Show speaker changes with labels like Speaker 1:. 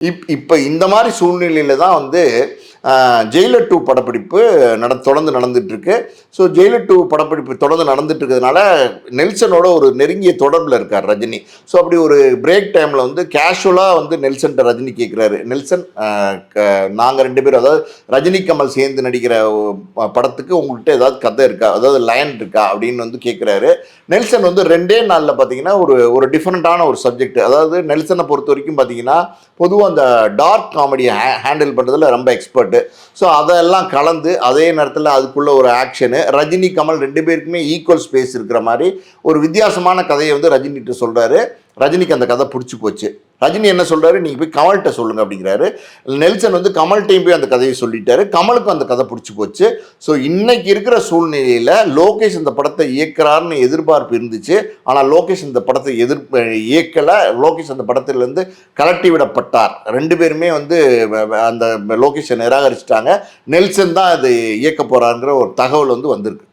Speaker 1: இப்போ இந்த மாதிரி சூழ்நிலையில தான் வந்து ஜெயிலர் 2 படப்பிடிப்பு தொடர்ந்து நடந்துட்டு இருக்கு. ஸோ ஜெயிலர் 2 படப்பிடிப்பு தொடர்ந்து நடந்துட்டு இருக்கிறதுனால நெல்சனோட ஒரு நெருங்கிய தொடர்பில் இருக்கார் ரஜினி. ஸோ அப்படி ஒரு பிரேக் டைமில் வந்து கேஷுவலாக வந்து நெல்சன்ட்ட ரஜினி கேட்குறாரு, நெல்சன் நாங்கள் 2 பேரும், அதாவது ரஜினி கமல் சேர்ந்து நடிக்கிற படத்துக்கு உங்கள்கிட்ட ஏதாவது கதை இருக்கா, அதாவது லைன் இருக்கா அப்படின்னு வந்து கேட்குறாரு. நெல்சன் வந்து 2 நாளில் பார்த்தீங்கன்னா ஒரு டிஃப்ரெண்ட்டான ஒரு சப்ஜெக்ட். அதாவது நெல்சனை பொறுத்த வரைக்கும் பார்த்தீங்கன்னா பொதுவாக அந்த டார்க் காமெடியை ஹேண்டில் பண்ணுறதுல ரொம்ப எக்ஸ்பர்ட்டு. ஸோ அதெல்லாம் கலந்து அதே நேரத்தில் அதுக்குள்ள ஒரு ஆக்ஷனு, ரஜினி கமல் 2 பேருக்குமே ஈக்குவல் ஸ்பேஸ் இருக்கிற மாதிரி ஒரு வித்தியாசமான கதையை வந்து ரஜினிகிட்ட சொல்கிறாரு. ரஜினிக்கு அந்த கதை பிடிச்சி போச்சு. ரஜினி என்ன சொல்கிறாரு, நீங்கள் போய் கமல்கிட்ட சொல்லுங்கள் அப்படிங்கிறாரு. நெல்சன் வந்து கமல்கிட்டையும் போய் அந்த கதையை சொல்லிட்டாரு. கமலுக்கும் அந்த கதை பிடிச்சி போச்சு. ஸோ இன்னைக்கு இருக்கிற சூழ்நிலையில் லோகேஷ் இந்த படத்தை இயக்குறாருன்னு எதிர்பார்ப்பு இருந்துச்சு. ஆனால் லோகேஷ் இந்த படத்தை இயக்கலை. லோகேஷ் அந்த படத்திலிருந்து கலட்டி விடப்பட்டார். 2 பேருமே வந்து அந்த லோகேஷை நிராகரிச்சிட்டாங்க. நெல்சன் தான் அது இயக்க போகிறாருங்கிற ஒரு தகவல் வந்து வந்திருக்கு.